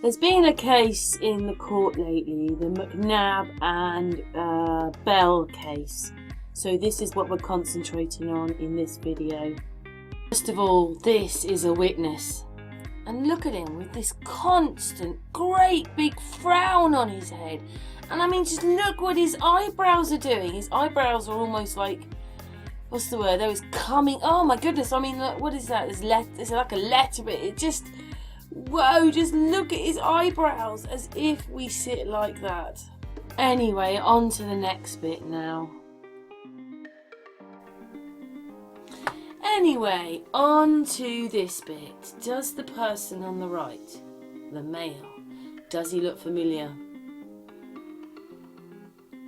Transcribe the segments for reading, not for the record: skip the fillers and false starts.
There's been a case in the court lately, the McNabb and Bell case. So this is what we're concentrating on in this video. First of all, this is a witness. And look at him with this constant, great big frown on his head. And I mean, just look what his eyebrows are doing. His eyebrows are almost like, what's the word? They was coming, oh my goodness. I mean, look, what is that? It's like a letter, but it just, whoa, just look at his eyebrows as if we sit like that. Anyway, on to the next bit now. Anyway, on to this bit. Does the person on the right, the male, does he look familiar?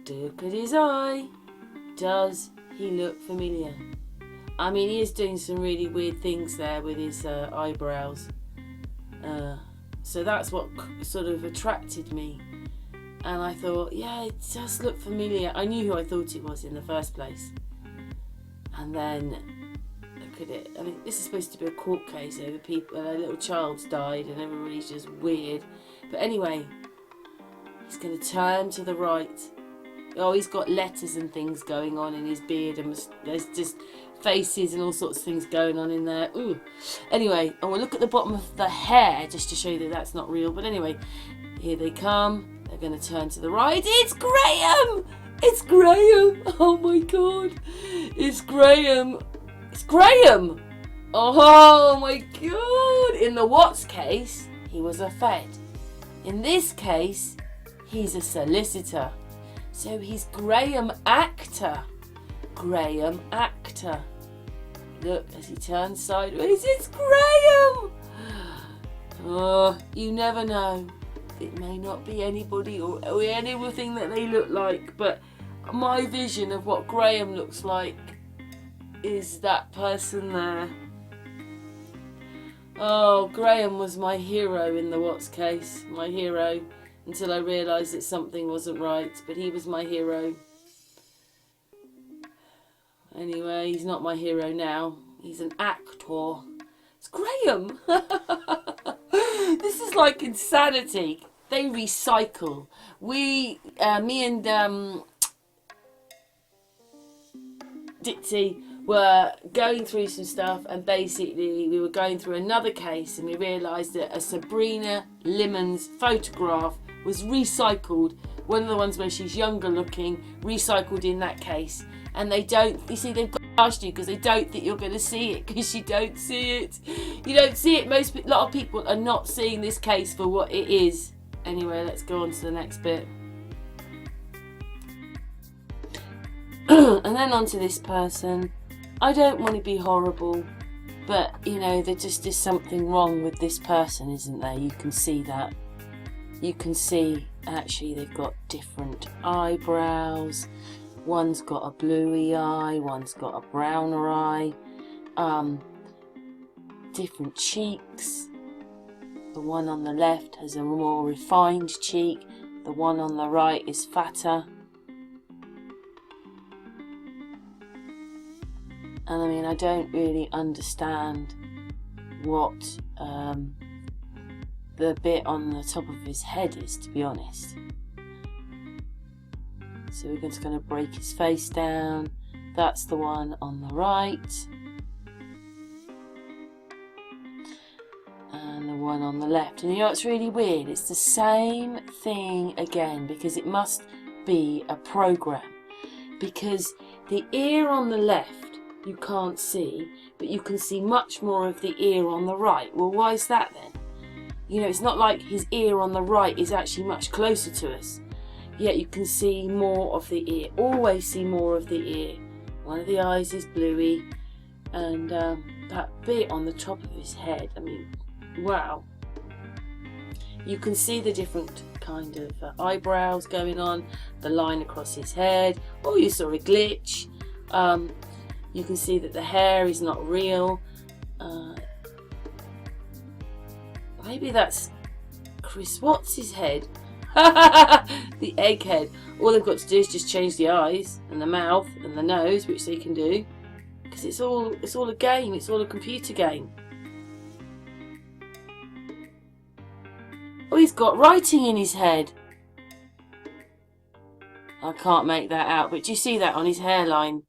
Look at his eye. Does he look familiar? I mean, he is doing some really weird things there with his eyebrows. So that's what sort of attracted me. And I thought, yeah, it does look familiar. I knew who I thought it was in the first place. And then, look at it. I mean, this is supposed to be a court case over people. A little child's died and everybody's just weird. But anyway, he's going to turn to the right. Oh, he's got letters and things going on in his beard, and there's just faces and all sorts of things going on in there. Ooh. Anyway, we'll look at the bottom of the hair just to show you that that's not real. But anyway, here they come. They're going to turn to the right. It's Graham! It's Graham! Oh my God. It's Graham. It's Graham! Oh my God. In the Watts case, he was a Fed. In this case, he's a solicitor. So he's Graham Actor. Graham Actor. Look, as he turns sideways, it's Graham! Oh, you never know. It may not be anybody or anything that they look like, but my vision of what Graham looks like is that person there. Oh, Graham was my hero in the Watts case. My hero. Until I realised that something wasn't right, but he was my hero. Anyway, he's not my hero now. He's an actor. It's Graham! This is like insanity. They recycle. Me and Ditsy were going through some stuff, and basically we were going through another case, and we realised that a Sabrina Lemons photograph was recycled, one of the ones where she's younger looking, recycled in that case. And they don't, you see, they've got past you because they don't think you're going to see it, because you don't see it. You don't see it. A lot of people are not seeing this case for what it is. Anyway, let's go on to the next bit. And then on to this person. I don't want to be horrible, but, you know, there just is something wrong with this person, isn't there? You can see that. You can see, actually, they've got different eyebrows. One's got a bluey eye, one's got a browner eye. Different cheeks. The one on the left has a more refined cheek. The one on the right is fatter. And I mean, I don't really understand what the bit on the top of his head is, to be honest. So we're just going to break his face down. That's the one on the right. And the one on the left. And you know what's really weird? It's the same thing again, because it must be a program. Because the ear on the left you can't see, but you can see much more of the ear on the right. Well, why is that then? You know, it's not like his ear on the right is actually much closer to us. Yet you can see more of the ear. Always see more of the ear. One of the eyes is bluey. And that bit on the top of his head, I mean, wow. You can see the different kind of eyebrows going on. The line across his head. Oh, you saw a glitch. You can see that the hair is not real. Maybe that's Chris Watts' head. The egghead. All they've got to do is just change the eyes and the mouth and the nose, which they can do, because it's all a game. It's all a computer game. Oh, he's got writing in his head. I can't make that out, but do you see that on his hairline?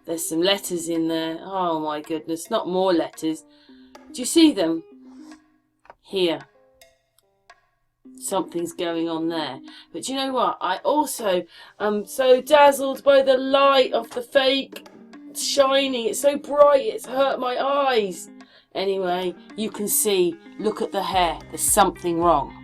There's some letters in there. Oh my goodness, not more letters. Do you see them? Here. Something's going on there. But do you know what? I also am so dazzled by the light of the fake. It's shining. It's so bright. It's hurt my eyes. Anyway, you can see. Look at the hair. There's something wrong.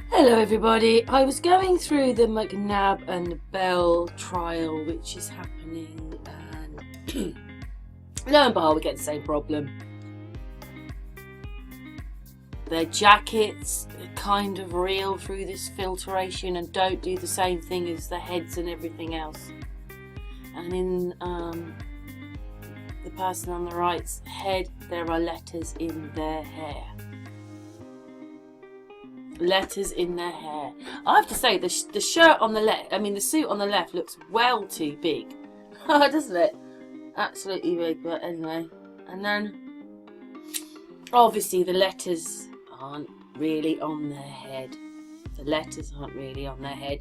Hello everybody. I was going through the McNabb and Bell trial which is happening, and lo and behold we get the same problem. Their jackets are kind of real through this filtration and don't do the same thing as the heads and everything else. And in the person on the right's head there are letters in their hair. Letters in their hair. I have to say the shirt on the left, the suit on the left looks well too big. Doesn't it? Absolutely big, but anyway. And then obviously the letters aren't really on their head. The letters aren't really on their head.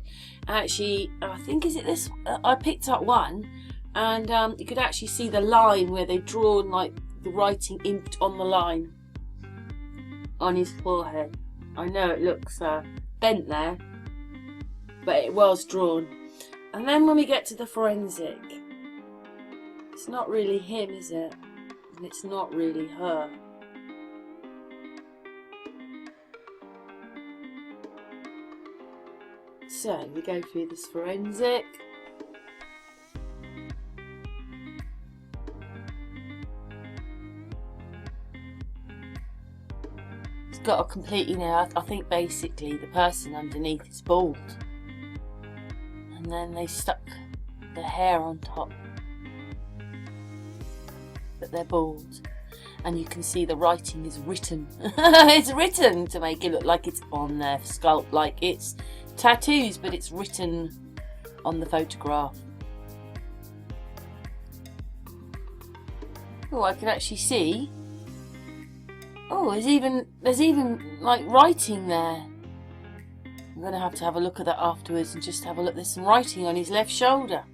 Actually, I think, is it this? I picked up one and you could actually see the line where they've drawn like the writing inked on the line on his forehead. I know it looks bent there, but it was drawn. And then when we get to the forensic, it's not really him, is it? And it's not really her. So we go through this forensic. Got a completely, I think basically the person underneath is bald, and then they stuck the hair on top, but they're bald, and you can see the writing is written. It's written to make it look like it's on their sculpt, like it's tattoos, but it's written on the photograph. Oh, I can actually see. Oh, there's even like writing there. I'm going to have a look at that afterwards and just have a look. There's some writing on his left shoulder.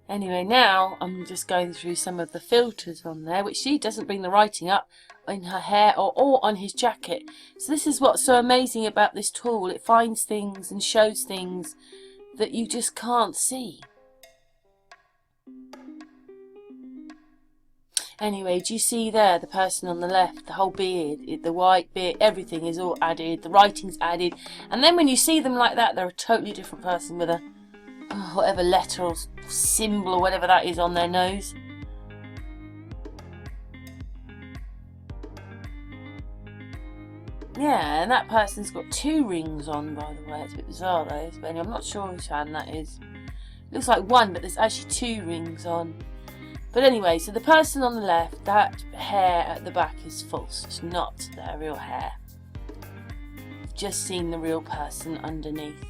Anyway, now I'm just going through some of the filters on there, which she doesn't bring the writing up in her hair or on his jacket. So this is what's so amazing about this tool. It finds things and shows things that you just can't see. Anyway, do you see there, the person on the left, the whole beard, the white beard, everything is all added, the writing's added. And then when you see them like that, they're a totally different person with a, whatever letter or symbol or whatever that is on their nose. Yeah, and that person's got 2 rings on, by the way. It's a bit bizarre, though. But anyway, I'm not sure which hand that is. Looks like 1, but there's actually 2 rings on. But anyway, so the person on the left, that hair at the back is false. It's not their real hair. Just seen the real person underneath.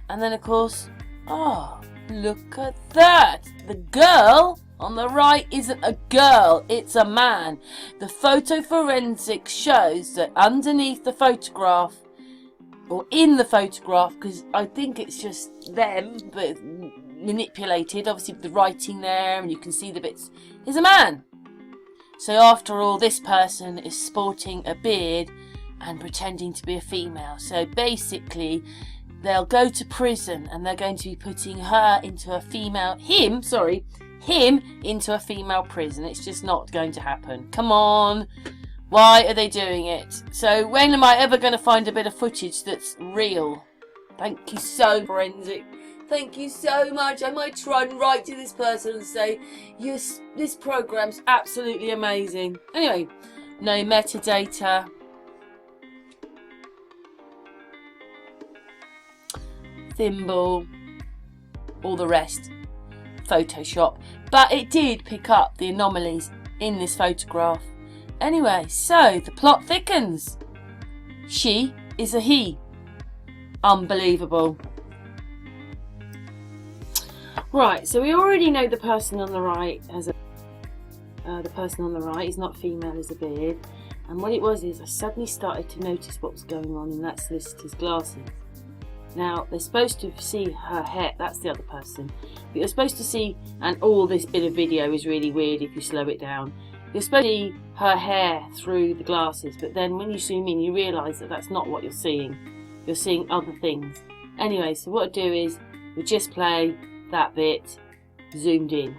And then, of course, oh, look at that. The girl on the right isn't a girl, it's a man. The photo forensics shows that underneath the photograph, or in the photograph, because I think it's just them, but manipulated, obviously with the writing there, and you can see the bits, is a man. So after all, this person is sporting a beard and pretending to be a female. So basically, they'll go to prison and they're going to be putting her into a female, him into a female prison. It's just not going to happen. Come on. Why are they doing it? So when am I ever going to find a bit of footage that's real? Thank you so much, forensic. Thank you so much. I might try and write to this person and say, yes, this program's absolutely amazing. Anyway, no metadata. Thimble. All the rest. Photoshop. But it did pick up the anomalies in this photograph. Anyway, so the plot thickens. She is a he. Unbelievable. Right, so we already know the person on the right has the person on the right is not female, as a beard. And what it was is I suddenly started to notice what was going on in that solicitor's glasses. Now, they're supposed to see her hair, that's the other person. But you're supposed to see, and all this bit of video is really weird if you slow it down. You're supposed to see her hair through the glasses, but then when you zoom in, you realise that that's not what you're seeing. You're seeing other things. Anyway, so what I do is we just play that bit zoomed in.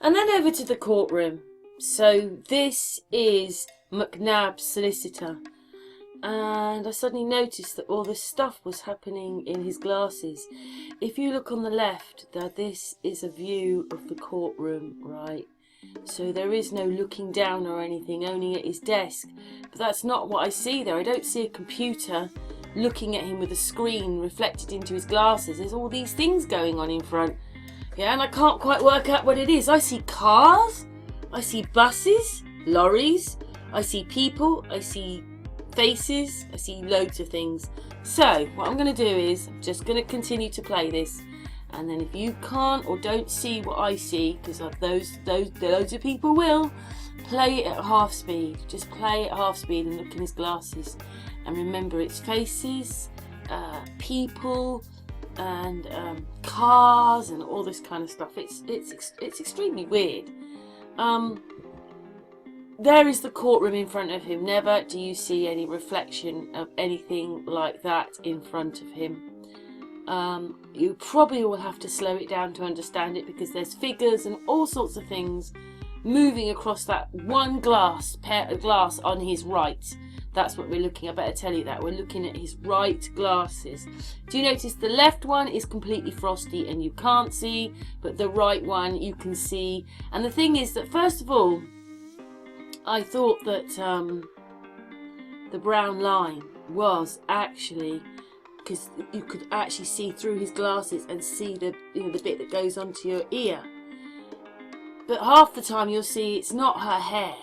And then over to the courtroom. So this is McNabb's solicitor. And I suddenly noticed that all this stuff was happening in his glasses. If you look on the left, this is a view of the courtroom, right? So there is no looking down or anything, only at his desk. But that's not what I see there. I don't see a computer looking at him with a screen reflected into his glasses. There's all these things going on in front. Yeah, and I can't quite work out what it is. I see cars, I see buses, lorries, I see people, I see faces, I see loads of things. So what I'm going to do is I'm just going to continue to play this, and then if you can't or don't see what I see, because those loads of people will, play it at half speed. Just play it at half speed and look in his glasses, and remember it's faces, people, and cars and all this kind of stuff. It's extremely weird. There is the courtroom in front of him. Never do you see any reflection of anything like that in front of him. You probably will have to slow it down to understand it, because there's figures and all sorts of things moving across that one pair of glass on his right. That's what we're looking at. I better tell you that. We're looking at his right glasses. Do you notice the left one is completely frosty and you can't see, but the right one you can see. And the thing is that, first of all, I thought that the brown line was actually, because you could actually see through his glasses and see the bit that goes onto your ear. But half the time you'll see it's not her hair.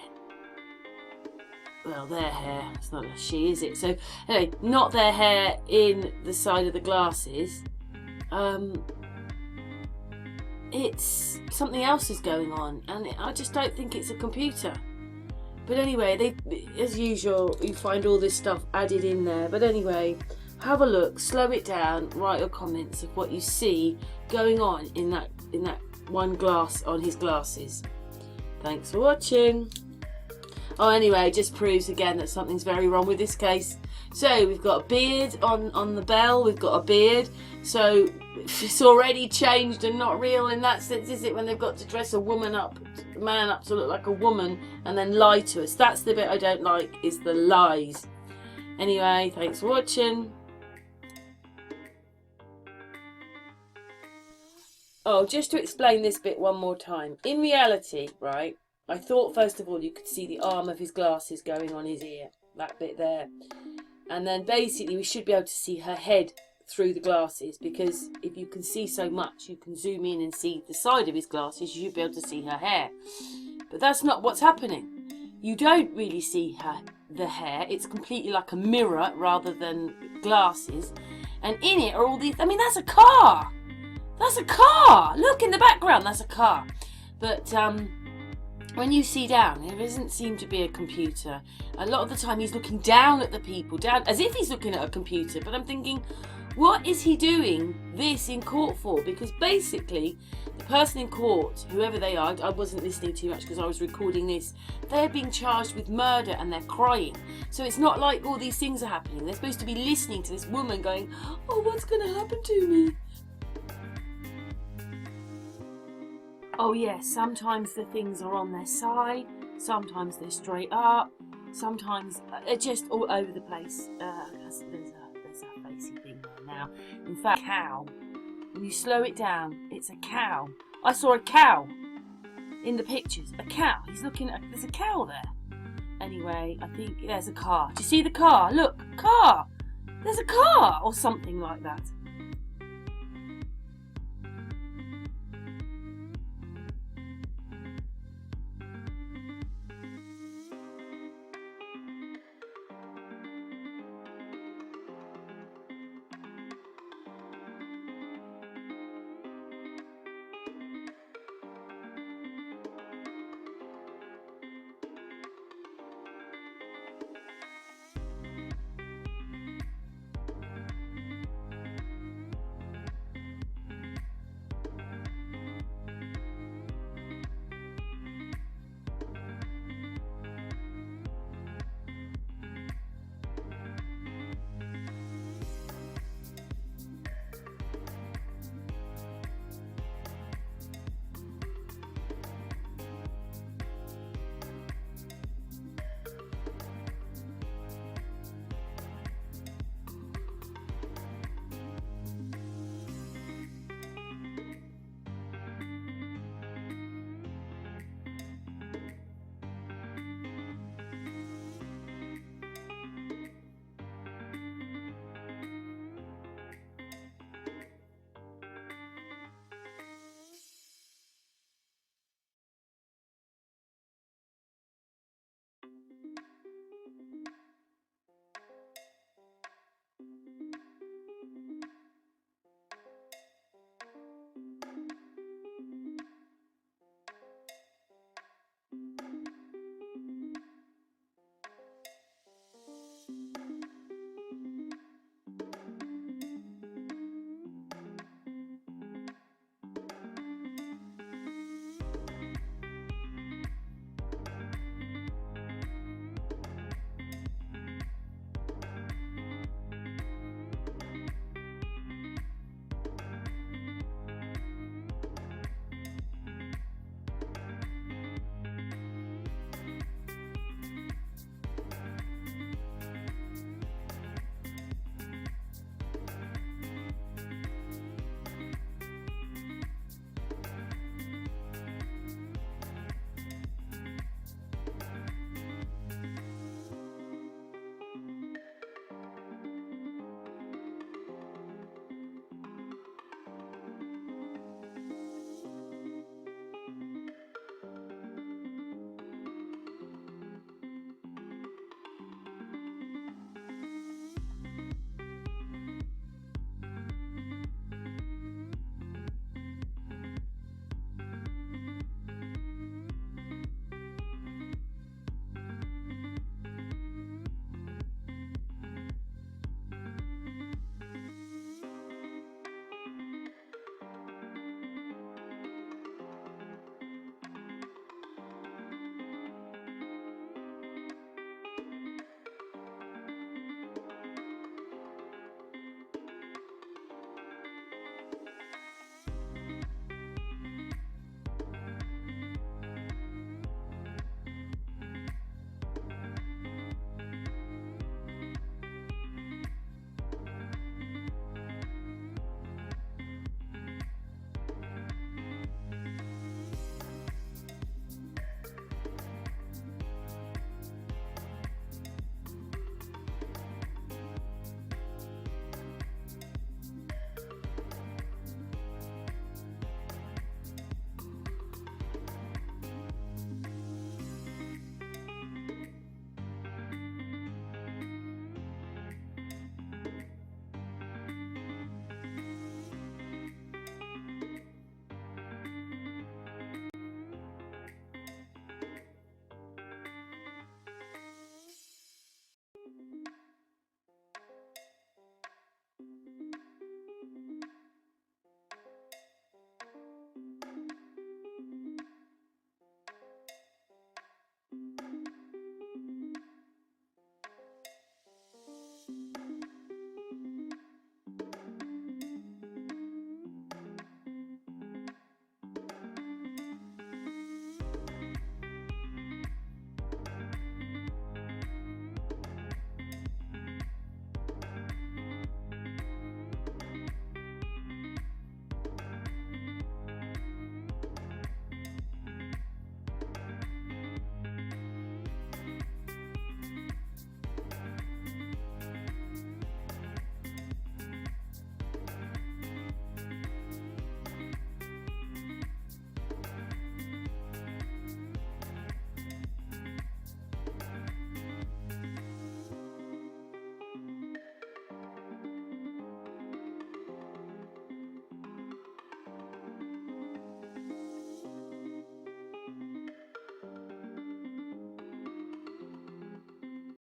Well, their hair. It's not a she, is it? So anyway, not their hair in the side of the glasses. It's something else is going on, and I just don't think it's a computer. But anyway, as usual, you find all this stuff added in there. But anyway, have a look, slow it down, write your comments of what you see going on in that one glass on his glasses. Thanks for watching. Oh, anyway, it just proves again that something's very wrong with this case. So we've got a beard on the bell. We've got a beard. So it's already changed and not real in that sense, is it? When they've got to dress a man up to look like a woman and then lie to us. That's the bit I don't like, is the lies. Anyway, thanks for watching. Oh, just to explain this bit one more time. In reality, right, I thought first of all you could see the arm of his glasses going on his ear. That bit there. And then basically we should be able to see her head through the glasses, because if you can see so much, you can zoom in and see the side of his glasses. You should be able to see her hair. But that's not what's happening. You don't really see the hair. It's completely like a mirror rather than glasses. And in it are all these... I mean, that's a car! That's a car! Look in the background, that's a car. But when you see down, there doesn't seem to be a computer. A lot of the time he's looking down at the people, down as if he's looking at a computer. But I'm thinking, what is he doing this in court for? Because basically, the person in court, whoever they are, I wasn't listening too much because I was recording this, they're being charged with murder and they're crying. So it's not like all these things are happening. They're supposed to be listening to this woman going, oh, what's going to happen to me? Oh yes, sometimes the things are on their side, sometimes they're straight up, sometimes they're just all over the place. There's a facey thing there now. In fact, cow. When you slow it down, it's a cow. I saw a cow in the pictures. A cow. He's looking at. There's a cow there. Anyway, I think there's a car. Do you see the car? Look, car. There's a car or something like that.